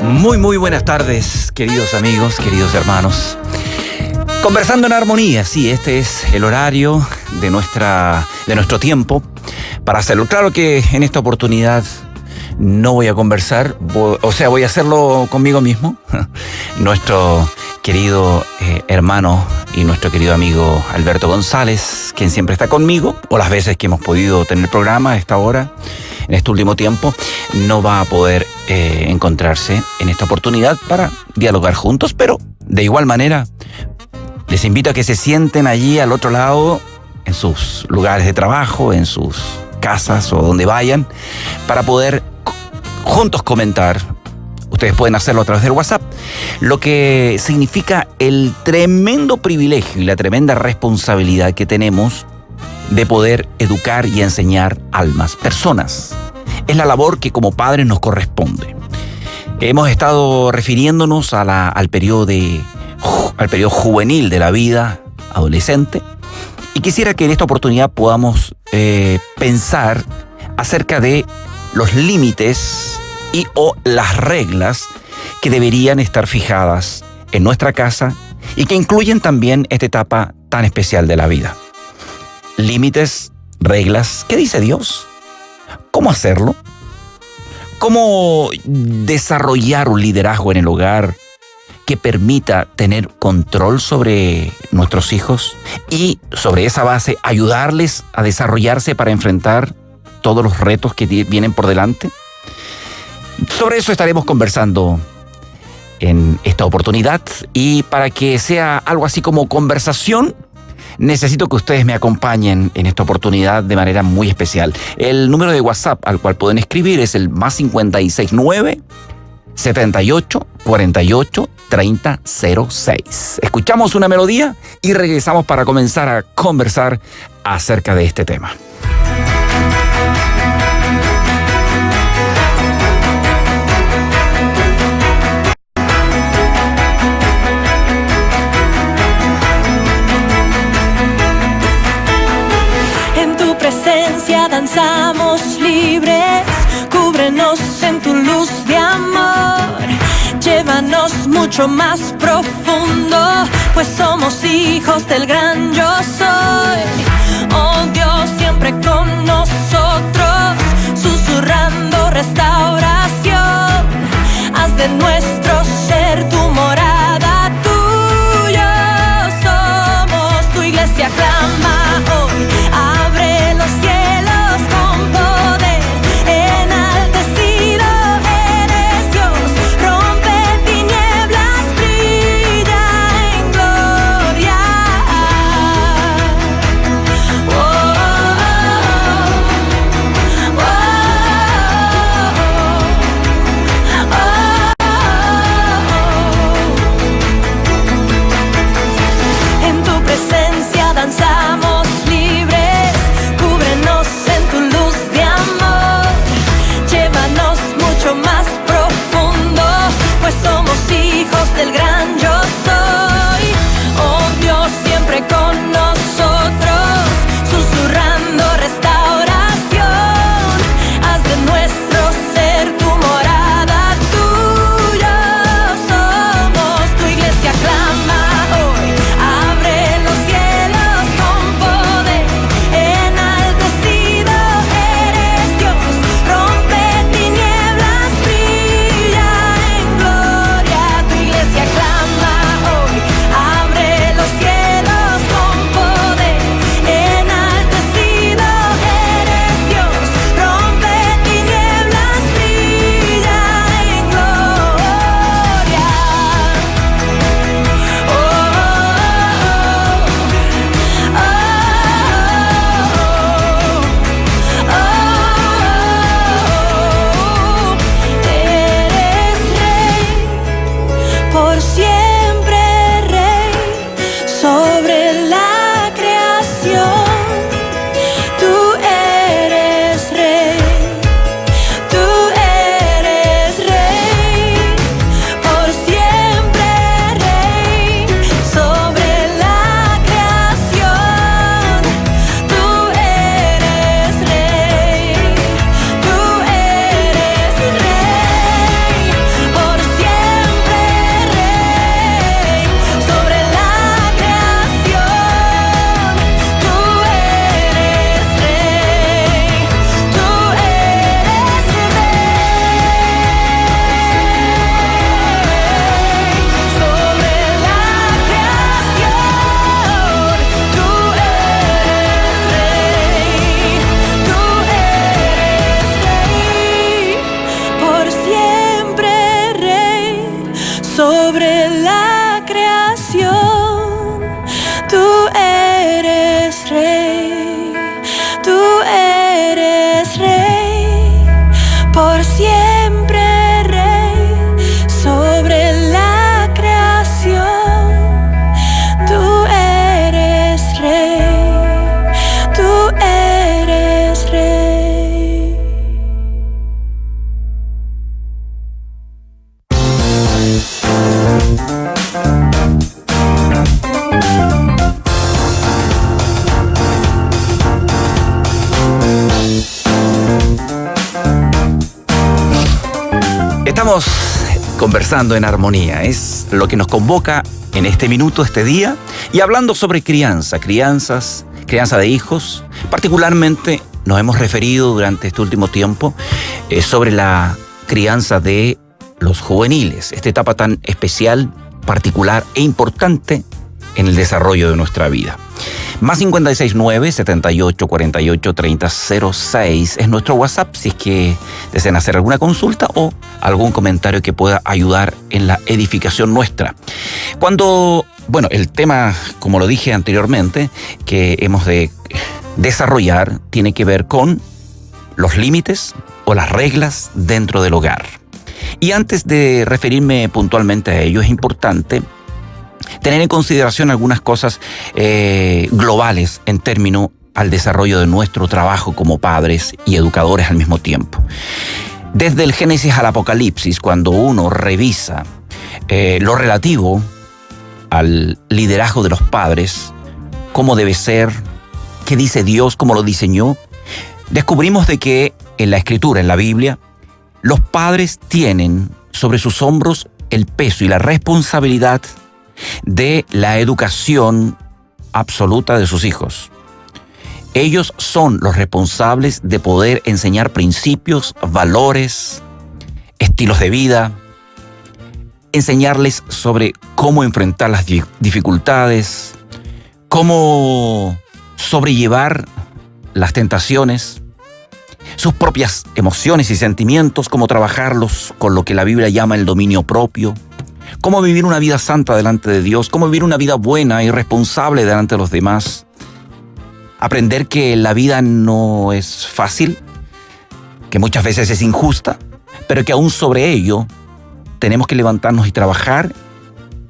Muy buenas tardes, queridos amigos, queridos hermanos. Conversando en armonía, sí, este es el horario de nuestro tiempo para hacerlo. Claro que en esta oportunidad no voy a conversar, voy a hacerlo conmigo mismo. Nuestro querido hermano y nuestro querido amigo Alberto González, quien siempre está conmigo, o las veces que hemos podido tener programa a esta hora, en este último tiempo, no va a poder encontrarse en esta oportunidad para dialogar juntos, pero de igual manera les invito a que se sienten allí al otro lado, en sus lugares de trabajo, en sus casas o donde vayan, para poder juntos comentar. Ustedes pueden hacerlo a través del WhatsApp, lo que significa el tremendo privilegio y la tremenda responsabilidad que tenemos de poder educar y enseñar almas, personas. Es la labor que como padres nos corresponde. Hemos estado refiriéndonos al periodo juvenil de la vida adolescente, y quisiera que en esta oportunidad podamos pensar acerca de los límites o las reglas que deberían estar fijadas en nuestra casa y que incluyen también esta etapa tan especial de la vida. Límites, reglas, ¿qué dice Dios? ¿Cómo hacerlo? ¿Cómo desarrollar un liderazgo en el hogar que permita tener control sobre nuestros hijos y sobre esa base ayudarles a desarrollarse para enfrentar todos los retos que vienen por delante? Sobre eso estaremos conversando en esta oportunidad, y para que sea algo así como conversación, necesito que ustedes me acompañen en esta oportunidad de manera muy especial. El número de WhatsApp al cual pueden escribir es el +569 78 48 30 06. Escuchamos una melodía y regresamos para comenzar a conversar acerca de este tema. Danzamos libres, cúbrenos en tu luz de amor, llévanos mucho más profundo, pues somos hijos del gran yo soy. Oh Dios, siempre con nosotros, susurrando restauración, haz de nuestro ser tu morada, tuyo somos, tu iglesia clama hoy, abre los cielos. sobre la creación. Tú eres rey, tú eres rey, por siempre rey, sobre la creación. Tú eres rey, tú eres rey. Estamos conversando en armonía, es lo que nos convoca en este minuto, este día, y hablando sobre crianza de hijos. Particularmente nos hemos referido durante este último tiempo sobre la crianza de los juveniles, esta etapa tan especial, particular e importante en el desarrollo de nuestra vida. Más 569-7848-3006 es nuestro WhatsApp si es que desean hacer alguna consulta o algún comentario que pueda ayudar en la edificación nuestra. El tema, como lo dije anteriormente, que hemos de desarrollar tiene que ver con los límites o las reglas dentro del hogar. Y antes de referirme puntualmente a ello, es importante tener en consideración algunas cosas globales en términos al desarrollo de nuestro trabajo como padres y educadores al mismo tiempo. Desde el Génesis al Apocalipsis, cuando uno revisa lo relativo al liderazgo de los padres, cómo debe ser, qué dice Dios, cómo lo diseñó, descubrimos de que en la Escritura, en la Biblia, los padres tienen sobre sus hombros el peso y la responsabilidad de la educación absoluta de sus hijos. Ellos son los responsables de poder enseñar principios, valores, estilos de vida, enseñarles sobre cómo enfrentar las dificultades, cómo sobrellevar las tentaciones, sus propias emociones y sentimientos, cómo trabajarlos con lo que la Biblia llama el dominio propio, cómo vivir una vida santa delante de Dios, cómo vivir una vida buena y responsable delante de los demás. Aprender que la vida no es fácil, que muchas veces es injusta, pero que aún sobre ello tenemos que levantarnos y trabajar,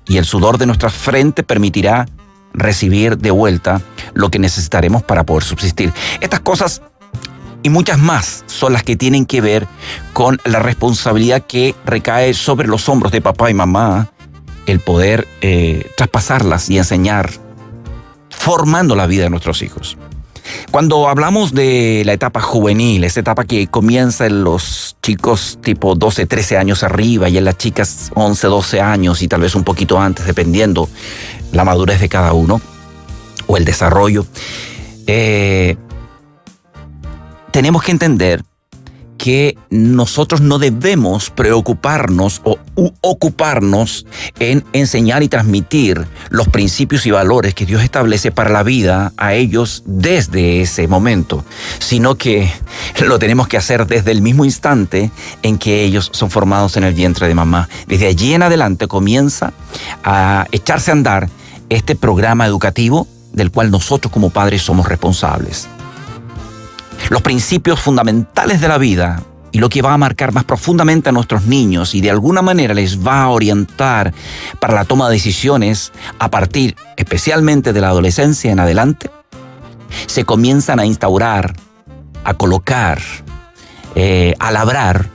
y el sudor de nuestra frente permitirá recibir de vuelta lo que necesitaremos para poder subsistir. Estas cosas y muchas más son las que tienen que ver con la responsabilidad que recae sobre los hombros de papá y mamá, el poder traspasarlas y enseñar, formando la vida de nuestros hijos. Cuando hablamos de la etapa juvenil, esa etapa que comienza en los chicos tipo 12, 13 años arriba y en las chicas 11, 12 años y tal vez un poquito antes, dependiendo la madurez de cada uno o el desarrollo, tenemos que entender que nosotros no debemos preocuparnos o ocuparnos en enseñar y transmitir los principios y valores que Dios establece para la vida a ellos desde ese momento, sino que lo tenemos que hacer desde el mismo instante en que ellos son formados en el vientre de mamá. Desde allí en adelante comienza a echarse a andar este programa educativo del cual nosotros como padres somos responsables. Los principios fundamentales de la vida y lo que va a marcar más profundamente a nuestros niños y de alguna manera les va a orientar para la toma de decisiones a partir especialmente de la adolescencia en adelante, se comienzan a instaurar, a colocar, a labrar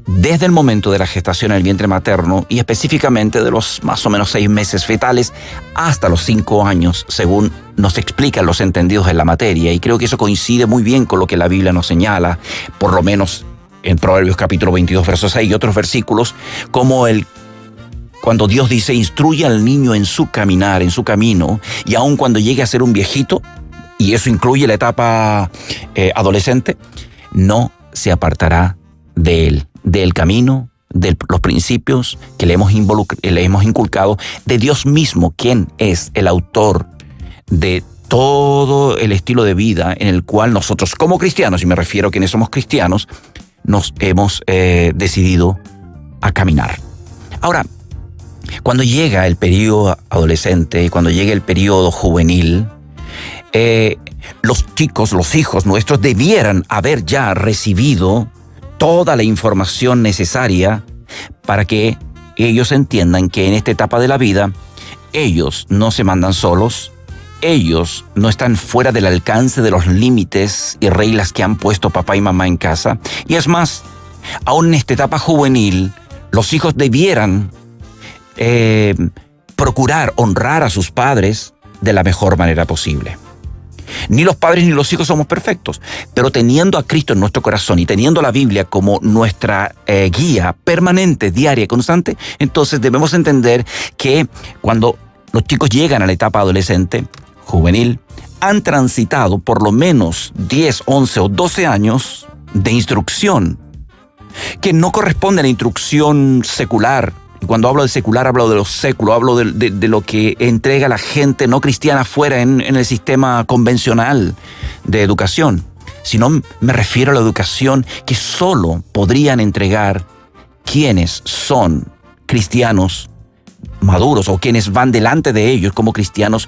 desde el momento de la gestación en el vientre materno y específicamente de los más o menos 6 meses fetales hasta los 5 años, según nos explican los entendidos en la materia. Y creo que eso coincide muy bien con lo que la Biblia nos señala, por lo menos en Proverbios capítulo 22, verso 6 y otros versículos, como cuando Dios dice, instruye al niño en su caminar, en su camino, y aun cuando llegue a ser un viejito, y eso incluye la etapa adolescente, no se apartará de él, del camino, de los principios que le hemos inculcado, de Dios mismo, quien es el autor de todo el estilo de vida en el cual nosotros como cristianos, y me refiero a quienes somos cristianos, nos hemos decidido a caminar. Ahora, Cuando llega el periodo adolescente y cuando llega el periodo juvenil, los chicos, los hijos nuestros debieran haber ya recibido toda la información necesaria para que ellos entiendan que en esta etapa de la vida ellos no se mandan solos, ellos no están fuera del alcance de los límites y reglas que han puesto papá y mamá en casa. Y es más, aún en esta etapa juvenil, los hijos debieran procurar honrar a sus padres de la mejor manera posible. Ni los padres ni los hijos somos perfectos, pero teniendo a Cristo en nuestro corazón y teniendo la Biblia como nuestra guía permanente, diaria y constante, entonces debemos entender que cuando los chicos llegan a la etapa adolescente, juvenil, han transitado por lo menos 10, 11 o 12 años de instrucción, que no corresponde a la instrucción secular. Y cuando hablo de secular, hablo de lo século, hablo de lo que entrega la gente no cristiana fuera en el sistema convencional de educación, sino me refiero a la educación que solo podrían entregar quienes son cristianos maduros o quienes van delante de ellos como cristianos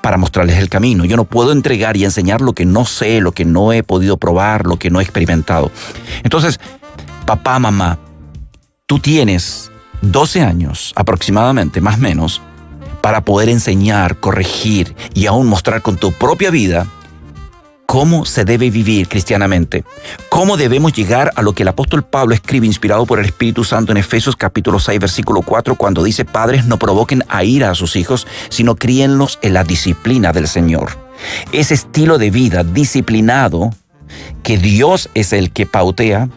para mostrarles el camino. Yo no puedo entregar y enseñar lo que no sé, lo que no he podido probar, lo que no he experimentado. Entonces, papá, mamá, tú tienes 12 años aproximadamente, más o menos, para poder enseñar, corregir y aún mostrar con tu propia vida cómo se debe vivir cristianamente, cómo debemos llegar a lo que el apóstol Pablo escribe inspirado por el Espíritu Santo en Efesios capítulo 6, versículo 4, cuando dice: padres, no provoquen a ira a sus hijos, sino críenlos en la disciplina del Señor. Ese estilo de vida disciplinado que Dios es el que pautea,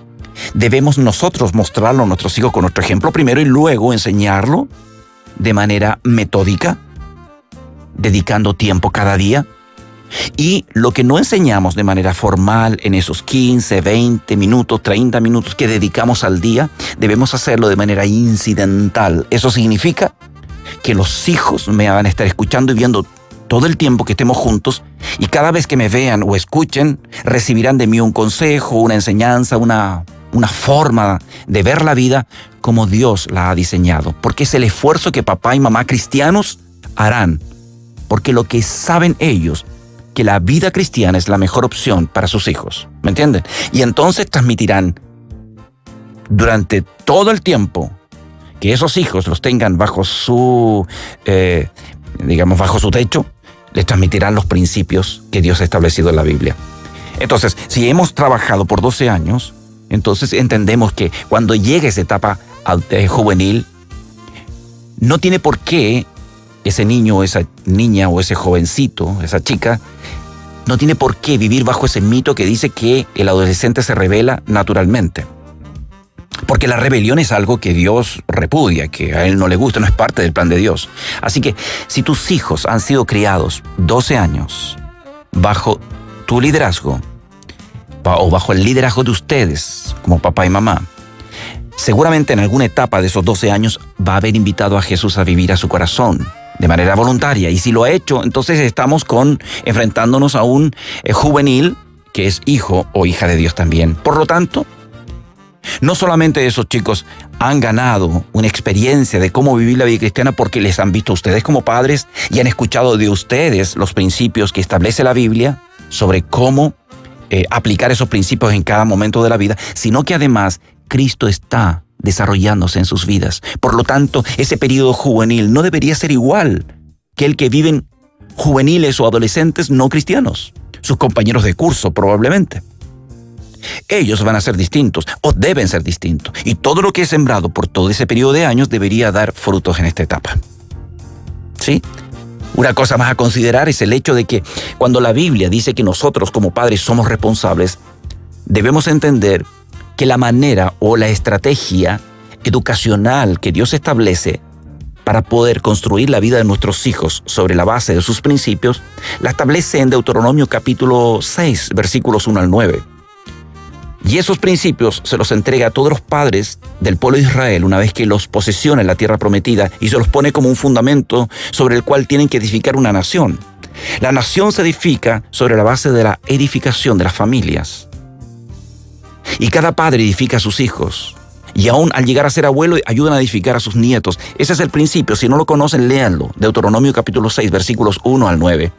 debemos nosotros mostrarlo a nuestros hijos con nuestro ejemplo primero y luego enseñarlo de manera metódica, dedicando tiempo cada día. Y lo que no enseñamos de manera formal en esos 15, 20 minutos, 30 minutos que dedicamos al día, debemos hacerlo de manera incidental. Eso significa que los hijos me van a estar escuchando y viendo todo el tiempo que estemos juntos, y cada vez que me vean o escuchen, recibirán de mí un consejo, una enseñanza, una forma de ver la vida como Dios la ha diseñado, porque es el esfuerzo que papá y mamá cristianos harán, porque lo que saben ellos, que la vida cristiana es la mejor opción para sus hijos, ¿me entienden? Y entonces transmitirán durante todo el tiempo que esos hijos los tengan bajo su, bajo su techo, les transmitirán los principios que Dios ha establecido en la Biblia. Entonces, si hemos trabajado por 12 años, entonces entendemos que cuando llegue esa etapa juvenil, no tiene por qué ese niño o esa niña o ese jovencito, esa chica, no tiene por qué vivir bajo ese mito que dice que el adolescente se rebela naturalmente. Porque la rebelión es algo que Dios repudia, que a Él no le gusta, no es parte del plan de Dios. Así que si tus hijos han sido criados 12 años bajo tu liderazgo, o bajo el liderazgo de ustedes como papá y mamá, seguramente en alguna etapa de esos 12 años va a haber invitado a Jesús a vivir a su corazón de manera voluntaria. Y si lo ha hecho, entonces estamos enfrentándonos a un juvenil que es hijo o hija de Dios también. Por lo tanto, no solamente esos chicos han ganado una experiencia de cómo vivir la vida cristiana porque les han visto a ustedes como padres y han escuchado de ustedes los principios que establece la Biblia sobre cómo aplicar esos principios en cada momento de la vida, sino que además Cristo está desarrollándose en sus vidas. Por lo tanto, ese periodo juvenil no debería ser igual que el que viven juveniles o adolescentes no cristianos, sus compañeros de curso probablemente. Ellos van a ser distintos o deben ser distintos, y todo lo que es sembrado por todo ese periodo de años debería dar frutos en esta etapa. ¿Sí? Una cosa más a considerar es el hecho de que cuando la Biblia dice que nosotros como padres somos responsables, debemos entender que la manera o la estrategia educacional que Dios establece para poder construir la vida de nuestros hijos sobre la base de sus principios, la establece en Deuteronomio capítulo 6, versículos 1 al 9. Y esos principios se los entrega a todos los padres del pueblo de Israel una vez que los posesiona en la tierra prometida, y se los pone como un fundamento sobre el cual tienen que edificar una nación. La nación se edifica sobre la base de la edificación de las familias. Y cada padre edifica a sus hijos. Y aún al llegar a ser abuelo, ayudan a edificar a sus nietos. Ese es el principio. Si no lo conocen, léanlo. Deuteronomio capítulo 6, versículos 1 al 9.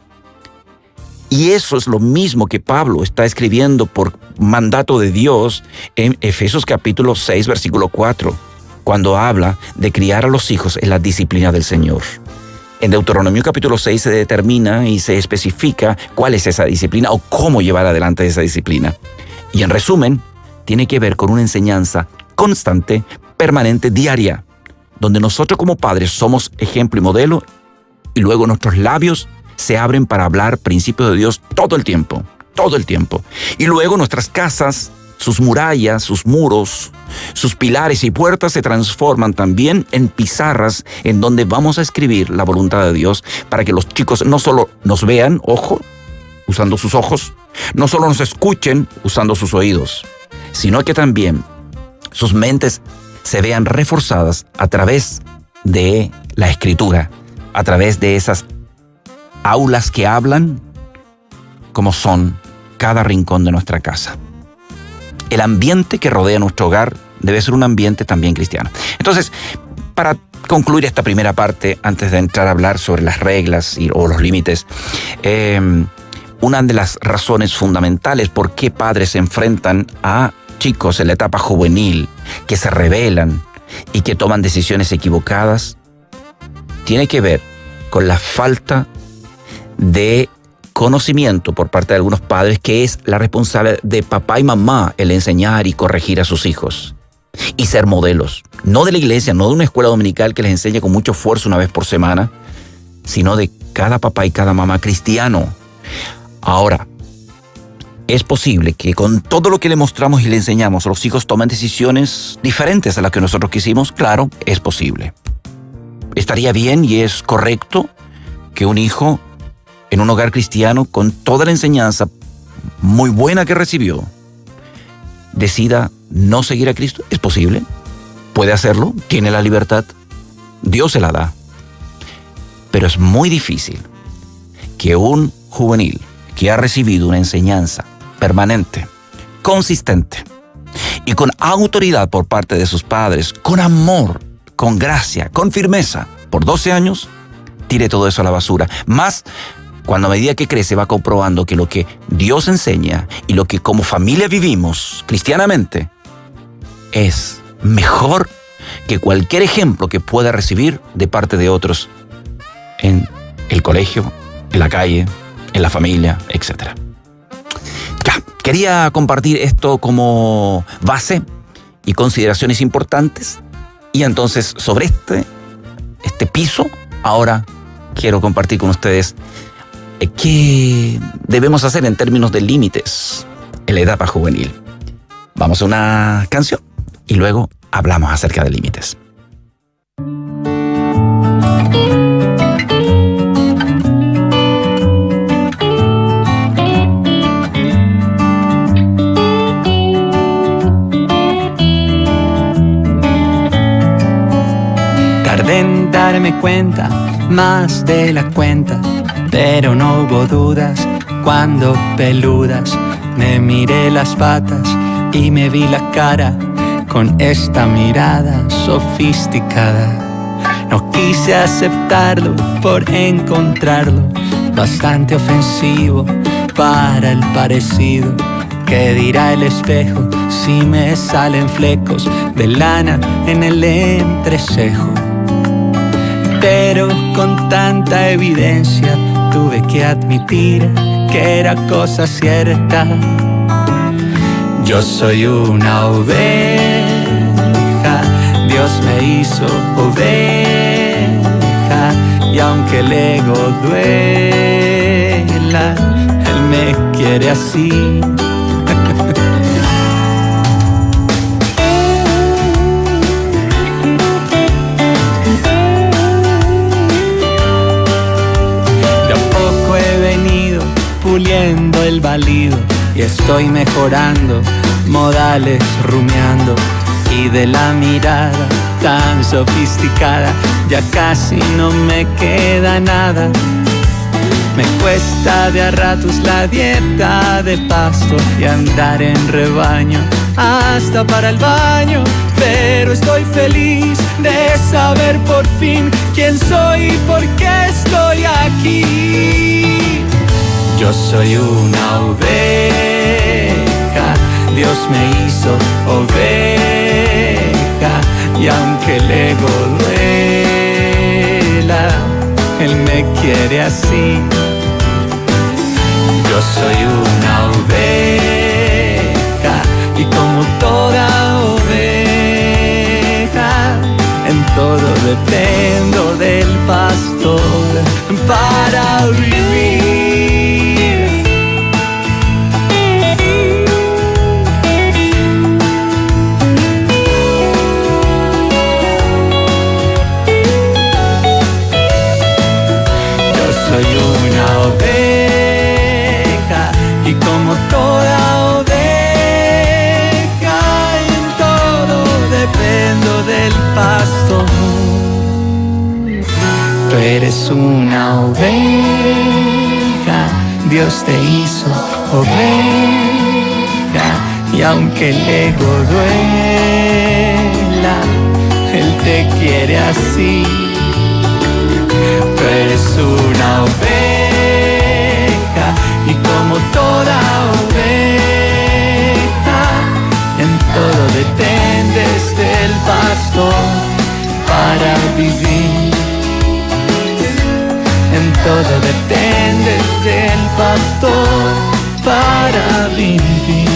Y eso es lo mismo que Pablo está escribiendo por mandato de Dios en Efesios capítulo 6, versículo 4, cuando habla de criar a los hijos en la disciplina del Señor. En Deuteronomio capítulo 6 se determina y se especifica cuál es esa disciplina o cómo llevar adelante esa disciplina. Y en resumen, tiene que ver con una enseñanza constante, permanente, diaria, donde nosotros como padres somos ejemplo y modelo, y luego nuestros labios se abren para hablar principios de Dios todo el tiempo. Y luego nuestras casas, sus murallas, sus muros, sus pilares y puertas se transforman también en pizarras en donde vamos a escribir la voluntad de Dios para que los chicos no solo nos vean, usando sus ojos, no solo nos escuchen usando sus oídos, sino que también sus mentes se vean reforzadas a través de la Escritura, a través de esas aulas que hablan como son cada rincón de nuestra casa. El ambiente que rodea nuestro hogar debe ser un ambiente también cristiano. Entonces, para concluir esta primera parte, antes de entrar a hablar sobre las reglas o los límites, una de las razones fundamentales por qué padres se enfrentan a chicos en la etapa juvenil que se rebelan y que toman decisiones equivocadas tiene que ver con la falta de conocimiento por parte de algunos padres, que es la responsabilidad de papá y mamá el enseñar y corregir a sus hijos y ser modelos, no de la iglesia, no de una escuela dominical que les enseñe con mucho esfuerzo una vez por semana, sino de cada papá y cada mamá cristiano. Ahora, es posible que con todo lo que le mostramos y le enseñamos, los hijos tomen decisiones diferentes a las que nosotros quisimos. Claro, es posible. Estaría bien y es correcto que un hijo en un hogar cristiano, con toda la enseñanza muy buena que recibió, decida no seguir a Cristo. Es posible, puede hacerlo, tiene la libertad, Dios se la da. Pero es muy difícil que un juvenil que ha recibido una enseñanza permanente, consistente y con autoridad por parte de sus padres, con amor, con gracia, con firmeza, por 12 años, tire todo eso a la basura. Más cuando a medida que crece va comprobando que lo que Dios enseña y lo que como familia vivimos cristianamente es mejor que cualquier ejemplo que pueda recibir de parte de otros en el colegio, en la calle, en la familia, etc. Ya, quería compartir esto como base y consideraciones importantes, y entonces sobre este piso ahora quiero compartir con ustedes qué debemos hacer en términos de límites en la etapa juvenil. Vamos a una canción y luego hablamos acerca de límites. Tardé en darme cuenta, más de la cuenta, pero no hubo dudas cuando peludas me miré las patas y me vi la cara con esta mirada sofisticada. No quise aceptarlo por encontrarlo bastante ofensivo para el parecido. ¿Qué dirá el espejo si me salen flecos de lana en el entrecejo? Pero con tanta evidencia tuve que admitir que era cosa cierta. Yo soy una oveja, Dios me hizo oveja, y aunque el ego duela, Él me quiere así. Puliendo el balido y estoy mejorando modales, rumiando, y de la mirada tan sofisticada ya casi no me queda nada. Me cuesta de a ratos la dieta de pasto y andar en rebaño hasta para el baño, pero estoy feliz de saber por fin quién soy y por qué estoy aquí. Yo soy una oveja, Dios me hizo oveja, y aunque el ego duela, Él me quiere así. Yo soy una oveja, y como toda oveja, en todo dependo del pastor para vivir. Soy una oveja, y como toda oveja, en todo dependo del pastor. Tú eres una oveja, Dios te hizo oveja, y aunque el ego duela, Él te quiere así. Tú eres una oveja, y como toda oveja, en todo dependes del pastor para vivir. En todo dependes del pastor para vivir.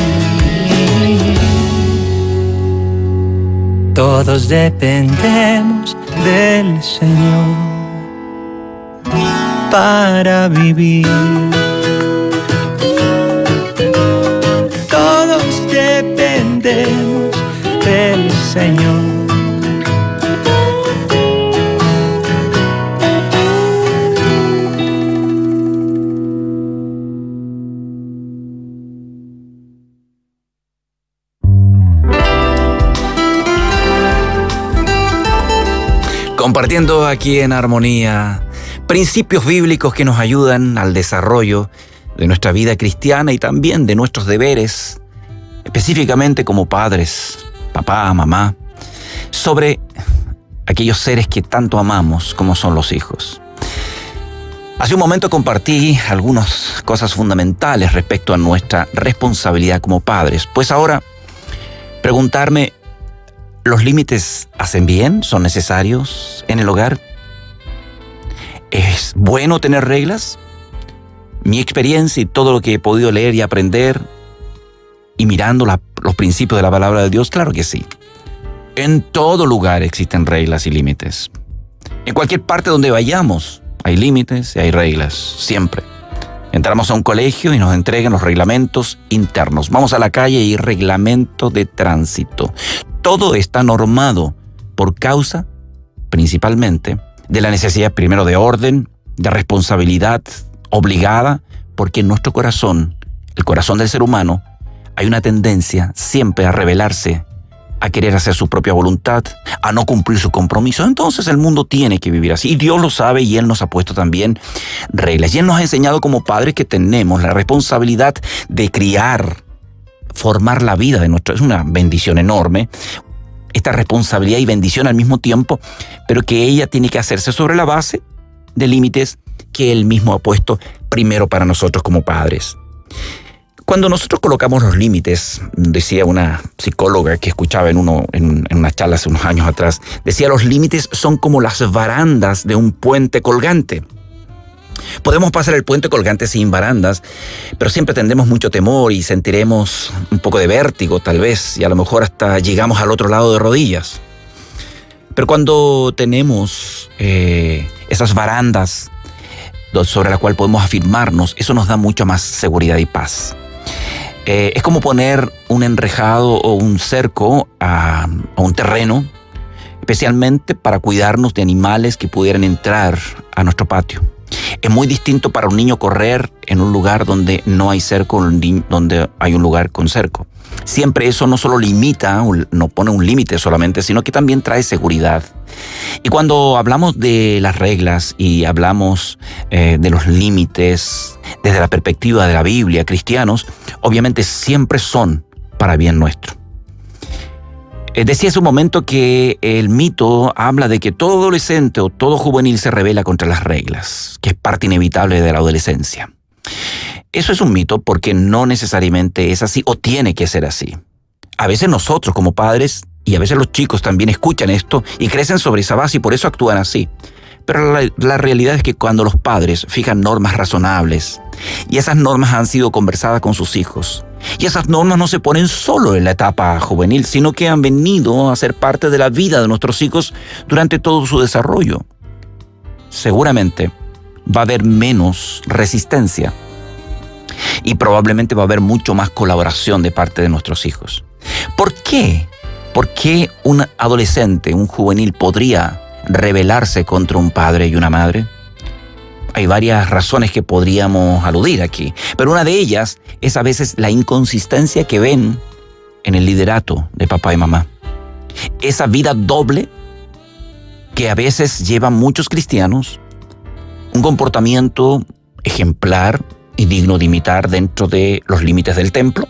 Todos dependemos del Señor para vivir. Todos dependemos del Señor. Compartiendo aquí en Armonía principios bíblicos que nos ayudan al desarrollo de nuestra vida cristiana y también de nuestros deberes, específicamente como padres, papá, mamá, sobre aquellos seres que tanto amamos como son los hijos. Hace un momento compartí algunas cosas fundamentales respecto a nuestra responsabilidad como padres, pues ahora preguntarme, ¿los límites hacen bien? ¿Son necesarios en el hogar? ¿Es bueno tener reglas? Mi experiencia y todo lo que he podido leer y aprender, y mirando los principios de la palabra de Dios, claro que sí. En todo lugar existen reglas y límites. En cualquier parte donde vayamos, hay límites y hay reglas, siempre. Entramos a un colegio y nos entregan los reglamentos internos. Vamos a la calle y hay reglamento de tránsito. Todo está normado por causa, principalmente, de la necesidad primero de orden, de responsabilidad obligada, porque en nuestro corazón, el corazón del ser humano, hay una tendencia siempre a rebelarse, a querer hacer su propia voluntad, a no cumplir su compromiso. Entonces el mundo tiene que vivir así, y Dios lo sabe, y Él nos ha puesto también reglas. Y Él nos ha enseñado como padres que tenemos la responsabilidad de criar, formar la vida de nuestro. Es una bendición enorme, esta responsabilidad y bendición al mismo tiempo, pero que ella tiene que hacerse sobre la base de límites que Él mismo ha puesto primero para nosotros como padres. Cuando nosotros colocamos los límites, decía una psicóloga que escuchaba en una charla hace unos años atrás, decía, los límites son como las barandas de un puente colgante. Podemos pasar el puente colgante sin barandas, pero siempre tendremos mucho temor y sentiremos un poco de vértigo tal vez, y a lo mejor hasta llegamos al otro lado de rodillas. Pero cuando tenemos esas barandas sobre las cuales podemos afirmarnos, eso nos da mucha más seguridad y paz. Es como poner un enrejado o un cerco a un terreno, especialmente para cuidarnos de animales que pudieran entrar a nuestro patio. Es muy distinto para un niño correr en un lugar donde no hay cerco, donde hay un lugar con cerco. siempre eso no solo limita, no pone un límite solamente, sino que también trae seguridad. Y cuando hablamos de las reglas y hablamos de los límites desde la perspectiva de la Biblia, cristianos, obviamente siempre son para bien nuestro. Decía hace un momento que el mito habla de que todo adolescente o todo juvenil se rebela contra las reglas, que es parte inevitable de la adolescencia. Eso es un mito porque no necesariamente es así o tiene que ser así. A veces nosotros como padres y a veces los chicos también escuchan esto y crecen sobre esa base y por eso actúan así. Pero la realidad es que cuando los padres fijan normas razonables y esas normas han sido conversadas con sus hijos, y esas normas no se ponen solo en la etapa juvenil, sino que han venido a ser parte de la vida de nuestros hijos durante todo su desarrollo, seguramente va a haber menos resistencia y probablemente va a haber mucho más colaboración de parte de nuestros hijos. ¿Por qué? ¿Por qué un adolescente, un juvenil podría rebelarse contra un padre y una madre? Hay varias razones que podríamos aludir aquí, pero una de ellas es a veces la inconsistencia que ven en el liderato de papá y mamá. Esa vida doble que a veces llevan muchos cristianos, un comportamiento ejemplar y digno de imitar dentro de los límites del templo,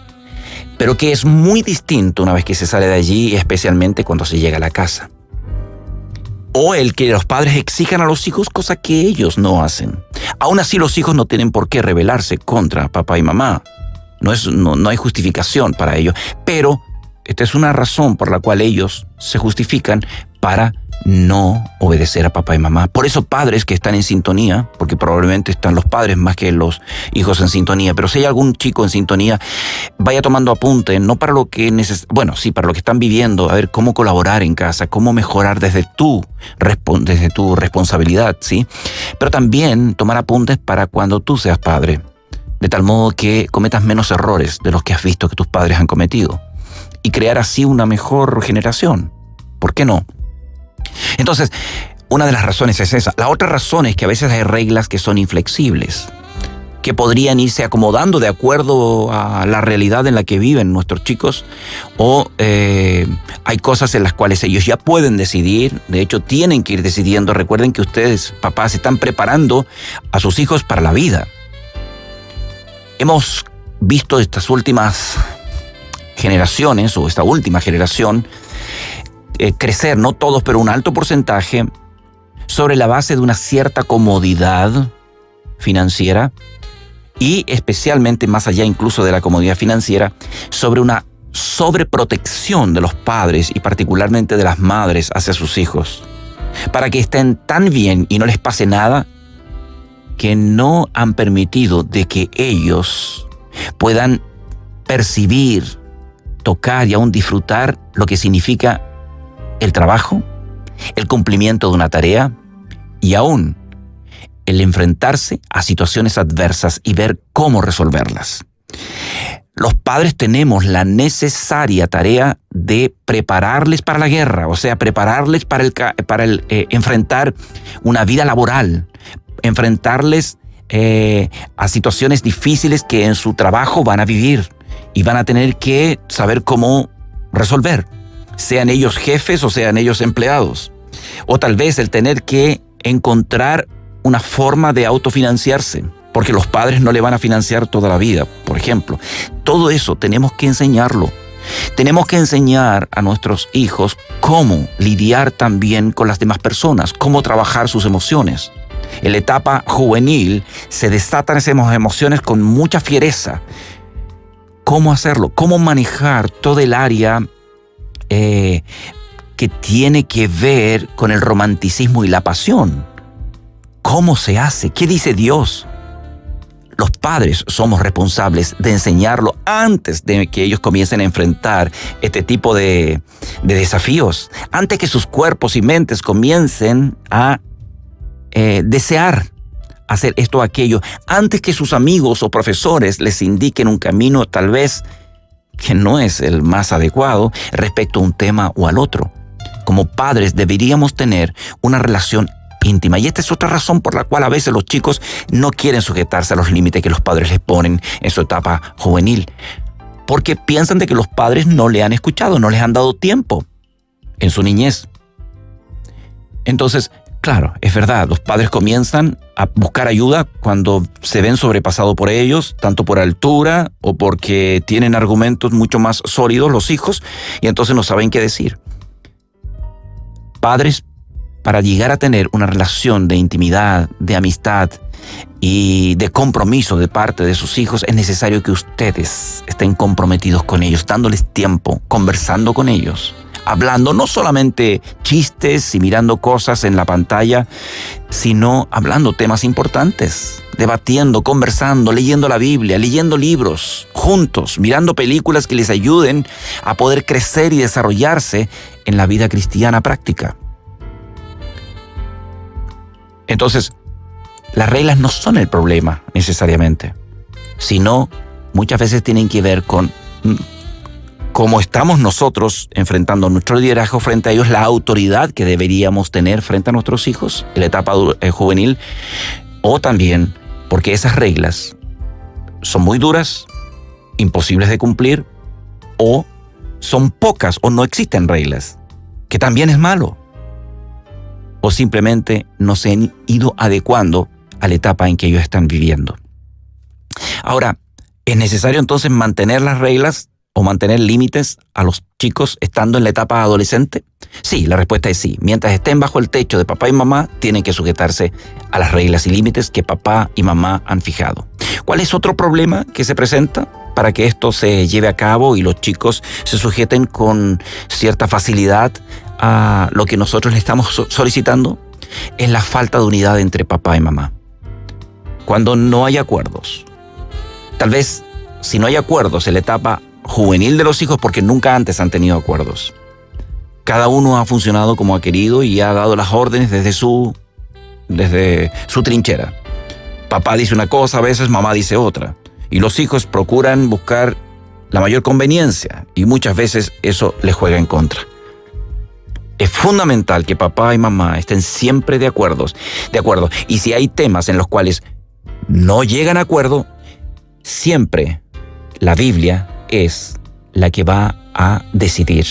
pero que es muy distinto una vez que se sale de allí, especialmente cuando se llega a la casa. O el que los padres exijan a los hijos cosas que ellos no hacen. Aún así, los hijos no tienen por qué rebelarse contra papá y mamá. No hay justificación para ello. Pero esta es una razón por la cual ellos se justifican para no obedecer a papá y mamá. Por eso padres que están en sintonía, porque probablemente están los padres más que los hijos en sintonía, pero si hay algún chico en sintonía, vaya tomando apunte, no para lo que sí, para lo que están viviendo, a ver cómo colaborar en casa, cómo mejorar desde tu responsabilidad, ¿sí? Pero también tomar apuntes para cuando tú seas padre, de tal modo que cometas menos errores de los que has visto que tus padres han cometido y crear así una mejor generación. ¿Por qué no? Entonces, una de las razones es esa. La otra razón es que a veces hay reglas que son inflexibles, que podrían irse acomodando de acuerdo a la realidad en la que viven nuestros chicos, o hay cosas en las cuales ellos ya pueden decidir, de hecho tienen que ir decidiendo. Recuerden que ustedes, papás, están preparando a sus hijos para la vida. Hemos visto estas últimas generaciones, o esta última generación, crecer, no todos, pero un alto porcentaje, sobre la base de una cierta comodidad financiera y especialmente más allá incluso de la comodidad financiera, sobre una sobreprotección de los padres y particularmente de las madres hacia sus hijos, para que estén tan bien y no les pase nada, que no han permitido de que ellos puedan percibir, tocar y aún disfrutar lo que significa el trabajo, el cumplimiento de una tarea y aún el enfrentarse a situaciones adversas y ver cómo resolverlas. Los padres tenemos la necesaria tarea de prepararles para la guerra, o sea, prepararles para enfrentar una vida laboral, enfrentarles a situaciones difíciles que en su trabajo van a vivir y van a tener que saber cómo resolver, sean ellos jefes o sean ellos empleados. O tal vez el tener que encontrar una forma de autofinanciarse, porque los padres no le van a financiar toda la vida, por ejemplo. Todo eso tenemos que enseñarlo. Tenemos que enseñar a nuestros hijos cómo lidiar también con las demás personas, cómo trabajar sus emociones. En la etapa juvenil se desatan esas emociones con mucha fiereza. ¿Cómo hacerlo? ¿Cómo manejar todo el área que tiene que ver con el romanticismo y la pasión? ¿Cómo se hace? ¿Qué dice Dios? Los padres somos responsables de enseñarlo antes de que ellos comiencen a enfrentar este tipo de desafíos, antes que sus cuerpos y mentes comiencen a desear hacer esto o aquello, antes que sus amigos o profesores les indiquen un camino tal vez que no es el más adecuado respecto a un tema o al otro. Como padres deberíamos tener una relación íntima. Y esta es otra razón por la cual a veces los chicos no quieren sujetarse a los límites que los padres les ponen en su etapa juvenil. porque piensan de que los padres no le han escuchado, no les han dado tiempo en su niñez. Entonces, claro, es verdad, los padres comienzan a buscar ayuda cuando se ven sobrepasados por ellos, tanto por altura o porque tienen argumentos mucho más sólidos los hijos, y entonces no saben qué decir. Padres, para llegar a tener una relación de intimidad, de amistad y de compromiso de parte de sus hijos, es necesario que ustedes estén comprometidos con ellos, dándoles tiempo, conversando con ellos, hablando no solamente chistes y mirando cosas en la pantalla, sino hablando temas importantes, debatiendo, conversando, leyendo la Biblia, leyendo libros juntos, mirando películas que les ayuden a poder crecer y desarrollarse en la vida cristiana práctica. Entonces, las reglas no son el problema necesariamente, sino muchas veces tienen que ver con cómo estamos nosotros enfrentando nuestro liderazgo frente a ellos, la autoridad que deberíamos tener frente a nuestros hijos en la etapa juvenil, o también porque esas reglas son muy duras, imposibles de cumplir, o son pocas o no existen reglas, que también es malo, o simplemente no se han ido adecuando a la etapa en que ellos están viviendo. Ahora, ¿es necesario entonces mantener las reglas o mantener límites a los chicos estando en la etapa adolescente? Sí, la respuesta es sí. Mientras estén bajo el techo de papá y mamá, tienen que sujetarse a las reglas y límites que papá y mamá han fijado. ¿Cuál es otro problema que se presenta para que esto se lleve a cabo y los chicos se sujeten con cierta facilidad a lo que nosotros le estamos solicitando? Es la falta de unidad entre papá y mamá. Cuando no hay acuerdos, tal vez si no hay acuerdos en la etapa juvenil de los hijos, porque nunca antes han tenido acuerdos. Cada uno ha funcionado como ha querido y ha dado las órdenes desde su trinchera. Papá dice una cosa, a veces mamá dice otra. Y los hijos procuran buscar la mayor conveniencia y muchas veces eso les juega en contra. Es fundamental que papá y mamá estén siempre de acuerdo. Y si hay temas en los cuales no llegan a acuerdo, siempre la Biblia es la que va a decidir.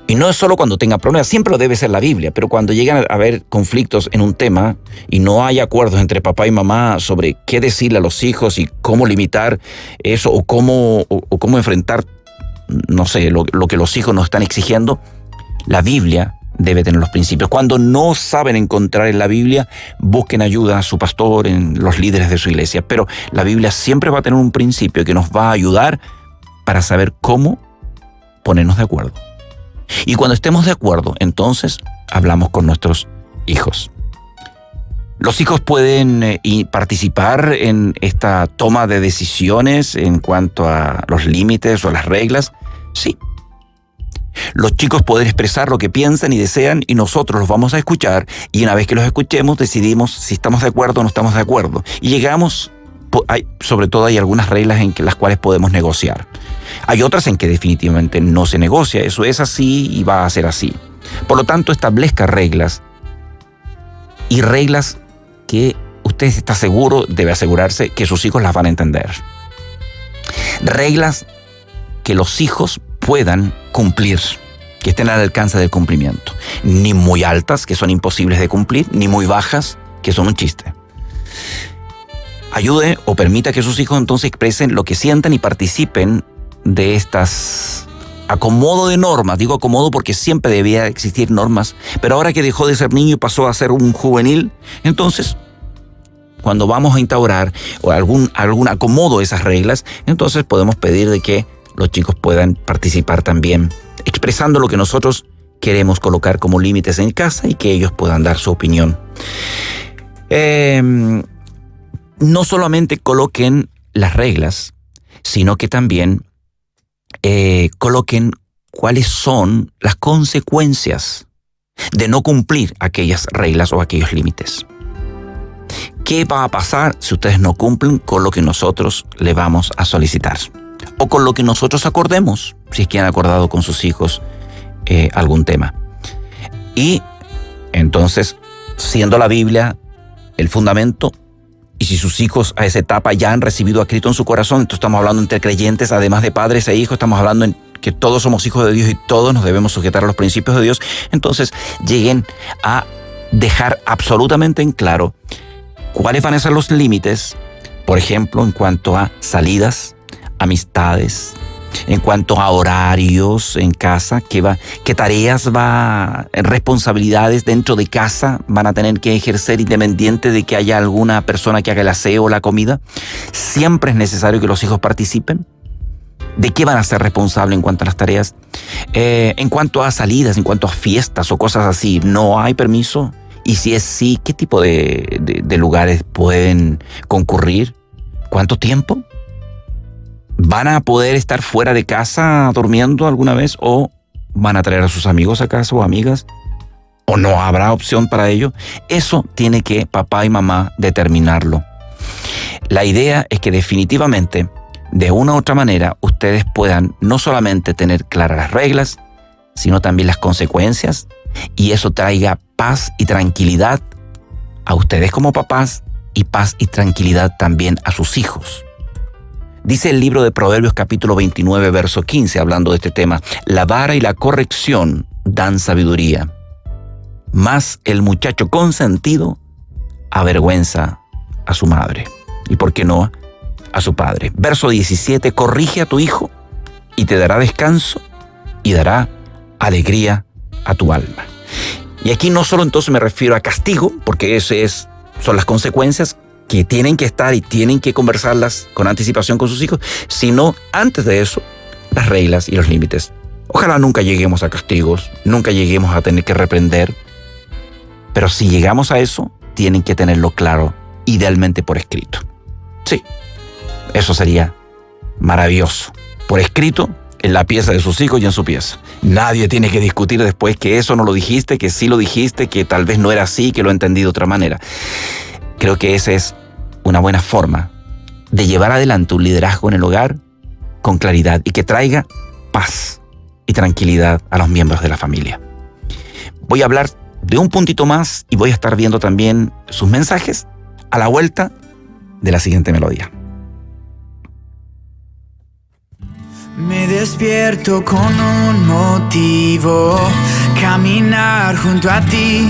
Y no es solo cuando tenga problemas, siempre lo debe ser la Biblia, pero cuando llegan a haber conflictos en un tema y no hay acuerdos entre papá y mamá sobre qué decirle a los hijos y cómo limitar eso o cómo enfrentar, no sé, lo que los hijos nos están exigiendo, la Biblia debe tener los principios. Cuando no saben encontrar en la Biblia, busquen ayuda a su pastor, en los líderes de su iglesia. Pero la Biblia siempre va a tener un principio que nos va a ayudar para saber cómo ponernos de acuerdo. Y cuando estemos de acuerdo, entonces hablamos con nuestros hijos. ¿Los hijos pueden participar en esta toma de decisiones en cuanto a los límites o las reglas? Sí. Los chicos pueden expresar lo que piensan y desean y nosotros los vamos a escuchar, y una vez que los escuchemos decidimos si estamos de acuerdo o no estamos de acuerdo. Y llegamos, sobre todo hay algunas reglas en las cuales podemos negociar. Hay otras en que definitivamente no se negocia, eso es así y va a ser así. Por lo tanto, establezca reglas, y reglas que usted está seguro, debe asegurarse que sus hijos las van a entender. Reglas que los hijos puedan cumplir, que estén al alcance del cumplimiento. Ni muy altas, que son imposibles de cumplir, ni muy bajas, que son un chiste. Ayude o permita que sus hijos entonces expresen lo que sientan y participen de estas acomodo de normas. Digo acomodo porque siempre debía existir normas, pero ahora que dejó de ser niño y pasó a ser un juvenil, entonces cuando vamos a instaurar algún acomodo de esas reglas, entonces podemos pedir de que los chicos puedan participar también, expresando lo que nosotros queremos colocar como límites en casa y que ellos puedan dar su opinión. No solamente coloquen las reglas, sino que también coloquen cuáles son las consecuencias de no cumplir aquellas reglas o aquellos límites. ¿Qué va a pasar si ustedes no cumplen con lo que nosotros le vamos a solicitar? O con lo que nosotros acordemos, si es que han acordado con sus hijos algún tema. Y entonces, siendo la Biblia el fundamento, y si sus hijos a esa etapa ya han recibido a Cristo en su corazón, entonces estamos hablando entre creyentes, además de padres e hijos, estamos hablando en que todos somos hijos de Dios y todos nos debemos sujetar a los principios de Dios, entonces lleguen a dejar absolutamente en claro cuáles van a ser los límites, por ejemplo, en cuanto a salidas, amistades, en cuanto a horarios en casa, qué tareas responsabilidades dentro de casa van a tener que ejercer independiente de que haya alguna persona que haga el aseo o la comida. Siempre es necesario que los hijos participen. ¿De qué van a ser responsables en cuanto a las tareas? En cuanto a salidas, en cuanto a fiestas o cosas así, ¿no hay permiso? Y si es sí, ¿qué tipo de lugares pueden concurrir? ¿Cuánto tiempo? ¿Van a poder estar fuera de casa durmiendo alguna vez? ¿O van a traer a sus amigos a casa o amigas? ¿O no habrá opción para ello? Eso tiene que papá y mamá determinarlo. La idea es que definitivamente, de una u otra manera, ustedes puedan no solamente tener claras las reglas, sino también las consecuencias, y eso traiga paz y tranquilidad a ustedes como papás y paz y tranquilidad también a sus hijos. Dice el libro de Proverbios capítulo 29, verso 15, hablando de este tema: la vara y la corrección dan sabiduría, mas el muchacho consentido avergüenza a su madre. ¿Y por qué no a su padre? Verso 17, corrige a tu hijo y te dará descanso y dará alegría a tu alma. Y aquí no solo entonces me refiero a castigo, porque son las consecuencias que tienen que estar y tienen que conversarlas con anticipación con sus hijos, sino antes de eso, las reglas y los límites. Ojalá nunca lleguemos a castigos, nunca lleguemos a tener que reprender, pero si llegamos a eso, tienen que tenerlo claro, idealmente por escrito. Sí, eso sería maravilloso. Por escrito, en la pieza de sus hijos y en su pieza. Nadie tiene que discutir después que eso no lo dijiste, que sí lo dijiste, que tal vez no era así, que lo entendí de otra manera. Creo que esa es una buena forma de llevar adelante un liderazgo en el hogar con claridad y que traiga paz y tranquilidad a los miembros de la familia. Voy a hablar de un puntito más y voy a estar viendo también sus mensajes a la vuelta de la siguiente melodía. Me despierto con un motivo, caminar junto a ti.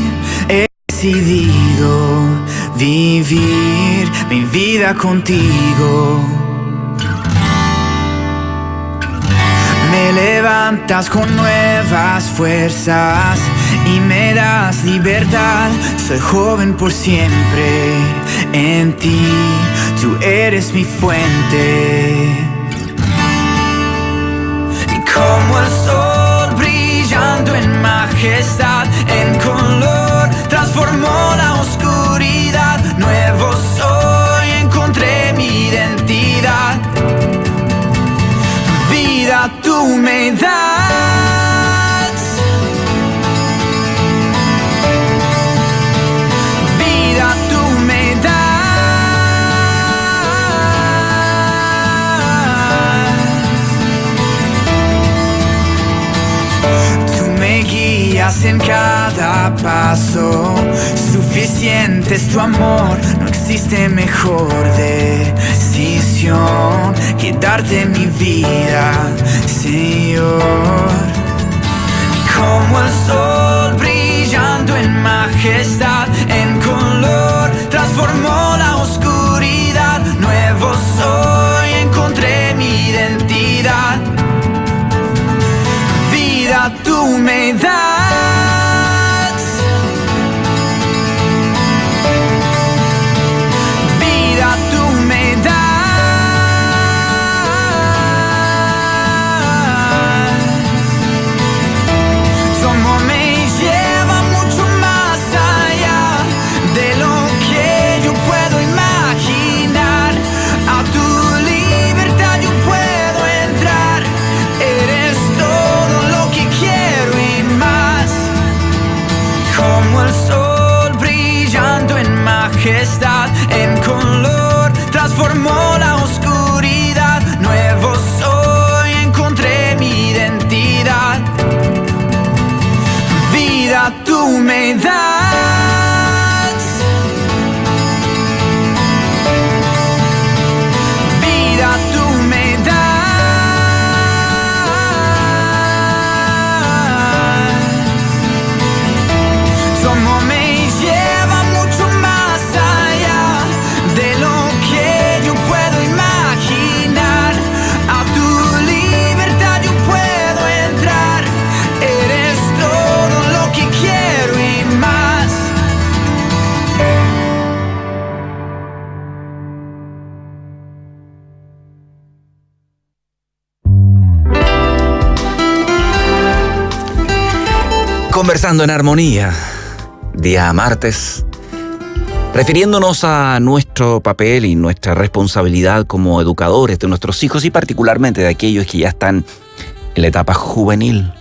He decidido vivir mi vida contigo. Me levantas con nuevas fuerzas y me das libertad. Soy joven por siempre en ti, tú eres mi fuente. Como el sol brillando en majestad, en color transformó la oscuridad. Nuevo soy, encontré mi identidad. Vida tú me das. Vida tú me das. En cada paso, suficiente es tu amor, no existe mejor decisión que darte mi vida, Señor. Como el sol brillando en majestad, en color transformó la oscuridad. Nuevo soy, encontré mi identidad. Vida tú me das. Eres todo lo que quiero y más. Conversando en Armonía, día martes, refiriéndonos a nuestro papel y nuestra responsabilidad como educadores de nuestros hijos y particularmente de aquellos que ya están en la etapa juvenil.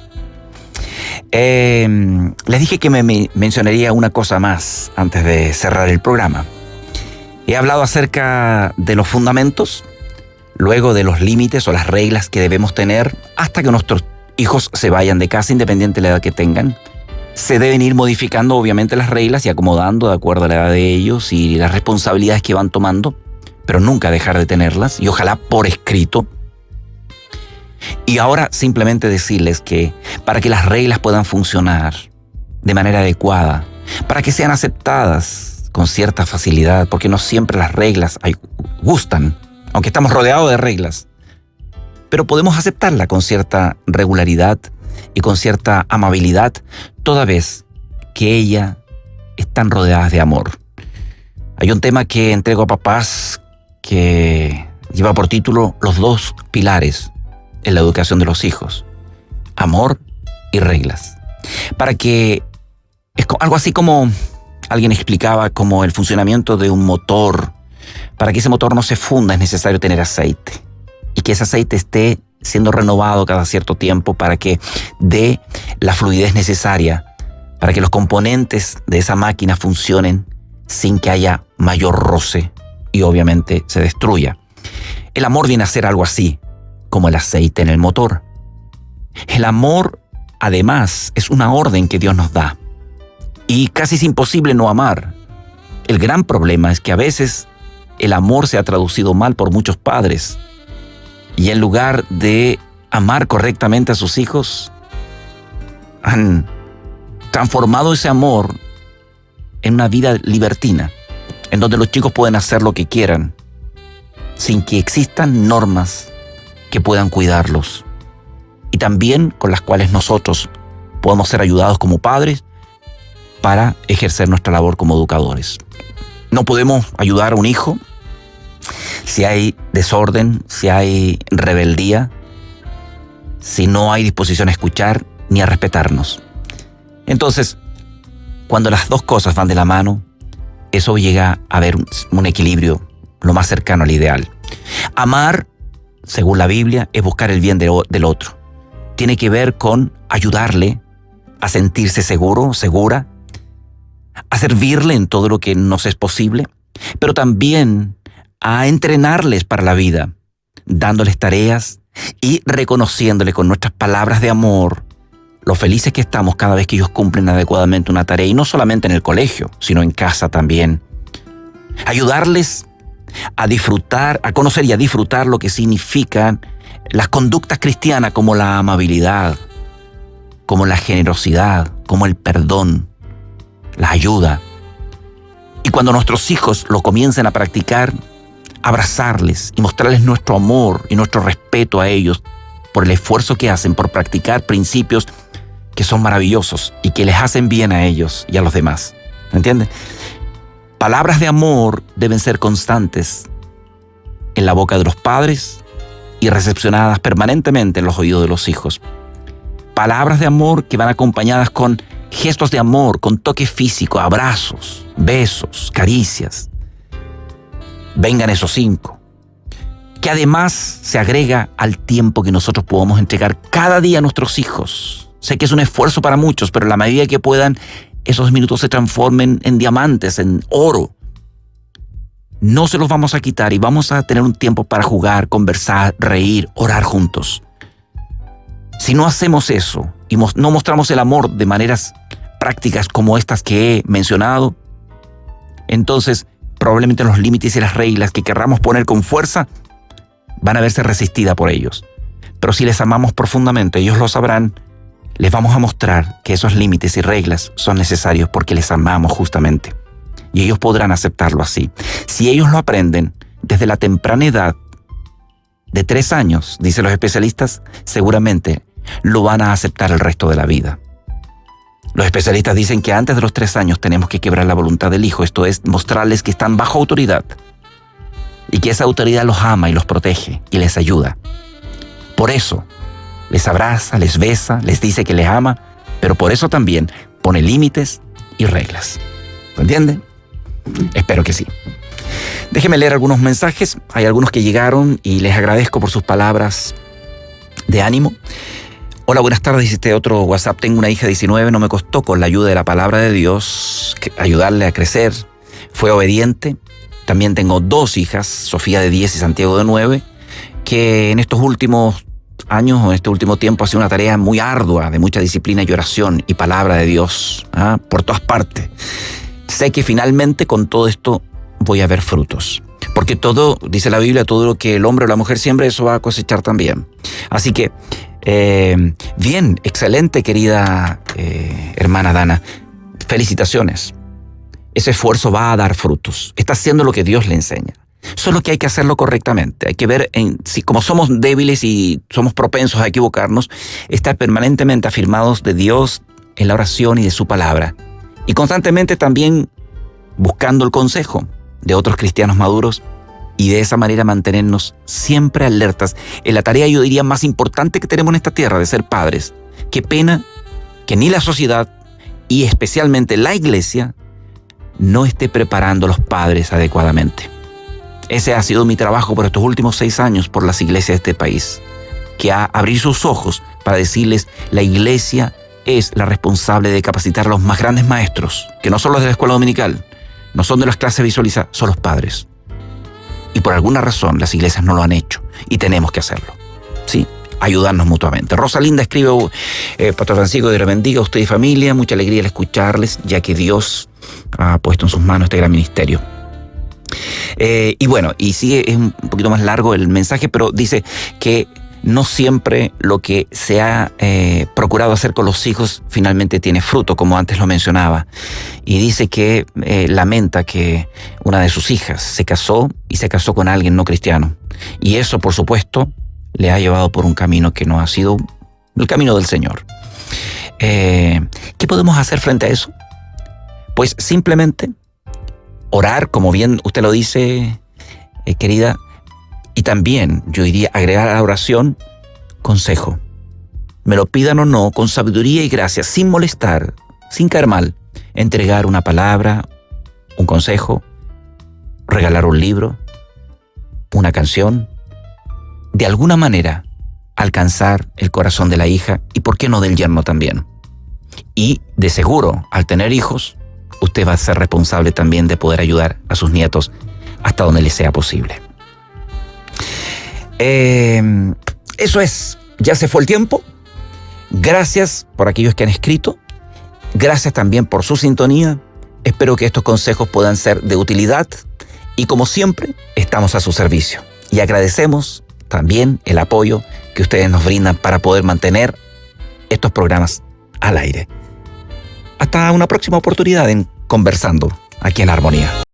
Les dije que me mencionaría una cosa más antes de cerrar el programa. He hablado acerca de los fundamentos, luego de los límites o las reglas que debemos tener hasta que nuestros hijos se vayan de casa, independiente de la edad que tengan. Se deben ir modificando obviamente las reglas y acomodando de acuerdo a la edad de ellos y las responsabilidades que van tomando, pero nunca dejar de tenerlas y ojalá por escrito. Y ahora simplemente decirles que para que las reglas puedan funcionar de manera adecuada, para que sean aceptadas con cierta facilidad, porque no siempre las reglas gustan, aunque estamos rodeados de reglas, pero podemos aceptarla con cierta regularidad y con cierta amabilidad, toda vez que ellas están rodeadas de amor. Hay un tema que entrego a papás que lleva por título Los dos pilares en la educación de los hijos: amor y reglas. Para que, es algo así como alguien explicaba, como el funcionamiento de un motor. Para que ese motor no se funda es necesario tener aceite, y que ese aceite esté siendo renovado cada cierto tiempo para que dé la fluidez necesaria, para que los componentes de esa máquina funcionen sin que haya mayor roce y obviamente se destruya. El amor viene a ser algo así, como el aceite en el motor. El amor, además, es una orden que Dios nos da, y casi es imposible no amar. El gran problema es que a veces el amor se ha traducido mal por muchos padres, y en lugar de amar correctamente a sus hijos, han transformado ese amor en una vida libertina, en donde los chicos pueden hacer lo que quieran, sin que existan normas que puedan cuidarlos, y también con las cuales nosotros podemos ser ayudados como padres para ejercer nuestra labor como educadores. No podemos ayudar a un hijo si hay desorden, si hay rebeldía, si no hay disposición a escuchar ni a respetarnos. Entonces, cuando las dos cosas van de la mano, eso llega a haber un equilibrio lo más cercano al ideal. Amar, según la Biblia, es buscar el bien del otro. Tiene que ver con ayudarle a sentirse seguro, segura, a servirle en todo lo que nos es posible, pero también a entrenarles para la vida, dándoles tareas y reconociéndoles con nuestras palabras de amor lo felices que estamos cada vez que ellos cumplen adecuadamente una tarea, y no solamente en el colegio, sino en casa también. Ayudarles a disfrutar, a conocer y a disfrutar lo que significan las conductas cristianas, como la amabilidad, como la generosidad, como el perdón, la ayuda. Y cuando nuestros hijos lo comiencen a practicar, abrazarles y mostrarles nuestro amor y nuestro respeto a ellos por el esfuerzo que hacen por practicar principios que son maravillosos y que les hacen bien a ellos y a los demás. ¿Entienden? Palabras de amor deben ser constantes en la boca de los padres y recepcionadas permanentemente en los oídos de los hijos. Palabras de amor que van acompañadas con gestos de amor, con toque físico, abrazos, besos, caricias. Vengan esos 5. Que además se agrega al tiempo que nosotros podamos entregar cada día a nuestros hijos. Sé que es un esfuerzo para muchos, pero en la medida que puedan, esos minutos se transformen en diamantes, en oro. No se los vamos a quitar y vamos a tener un tiempo para jugar, conversar, reír, orar juntos. Si no hacemos eso y no mostramos el amor de maneras prácticas como estas que he mencionado, entonces probablemente los límites y las reglas que querramos poner con fuerza van a verse resistidas por ellos. Pero si les amamos profundamente, ellos lo sabrán. Les vamos a mostrar que esos límites y reglas son necesarios porque les amamos justamente. Y ellos podrán aceptarlo así. Si ellos lo aprenden desde la temprana edad de 3 años, dicen los especialistas, seguramente lo van a aceptar el resto de la vida. Los especialistas dicen que antes de los 3 años tenemos que quebrar la voluntad del hijo, esto es, mostrarles que están bajo autoridad y que esa autoridad los ama y los protege y les ayuda. Por eso, les abraza, les besa, les dice que les ama pero por eso también pone límites y reglas. ¿Se entiende? Espero que sí. Déjenme leer algunos mensajes. Hay algunos que llegaron y les agradezco por sus palabras de ánimo. Hola, buenas tardes, dice este otro WhatsApp. Tengo una hija de 19, no me costó con la ayuda de la palabra de Dios ayudarle a crecer. Fue obediente. También tengo 2 hijas, Sofía de 10 y Santiago de 9, que en estos últimos años o en este último tiempo ha sido una tarea muy ardua, de mucha disciplina y oración y palabra de Dios, por todas partes. Sé que finalmente con todo esto voy a ver frutos. Porque todo, dice la Biblia, todo lo que el hombre o la mujer siembra, eso va a cosechar también. Así que, bien, excelente, querida hermana Dana. Felicitaciones. Ese esfuerzo va a dar frutos. Está haciendo lo que Dios le enseña. Solo que hay que hacerlo correctamente. Hay que ver, si como somos débiles y somos propensos a equivocarnos, estar permanentemente afirmados de Dios en la oración y de su palabra. Y constantemente también buscando el consejo de otros cristianos maduros y de esa manera mantenernos siempre alertas en la tarea, yo diría, más importante que tenemos en esta tierra, de ser padres. Qué pena que ni la sociedad y especialmente la iglesia no esté preparando a los padres adecuadamente. Ese ha sido mi trabajo por estos últimos 6 años por las iglesias de este país, que abrir sus ojos para decirles, la iglesia es la responsable de capacitar a los más grandes maestros, que no son los de la escuela dominical, no son de las clases visualizadas, son los padres. Y por alguna razón las iglesias no lo han hecho y tenemos que hacerlo. Sí, ayudarnos mutuamente. Rosalinda escribe, Pastor Francisco, Dios le bendiga a usted y familia, mucha alegría al escucharles, ya que Dios ha puesto en sus manos este gran ministerio. Y bueno, y sigue, es un poquito más largo el mensaje, pero dice que no siempre lo que se ha procurado hacer con los hijos finalmente tiene fruto, como antes lo mencionaba. Y dice que lamenta que una de sus hijas se casó con alguien no cristiano. Y eso, por supuesto, le ha llevado por un camino que no ha sido el camino del Señor. ¿Qué podemos hacer frente a eso? Pues simplemente orar, como bien usted lo dice, querida, y también, yo diría, agregar a la oración consejo. Me lo pidan o no, con sabiduría y gracia, sin molestar, sin caer mal, entregar una palabra, un consejo, regalar un libro, una canción, de alguna manera alcanzar el corazón de la hija y por qué no del yerno también. Y de seguro, al tener hijos, usted va a ser responsable también de poder ayudar a sus nietos hasta donde les sea posible. Eso es, ya se fue el tiempo. Gracias por aquellos que han escrito. Gracias también por su sintonía. Espero que estos consejos puedan ser de utilidad y, como siempre, estamos a su servicio. Y agradecemos también el apoyo que ustedes nos brindan para poder mantener estos programas al aire. Hasta una próxima oportunidad en Conversando aquí en Armonía.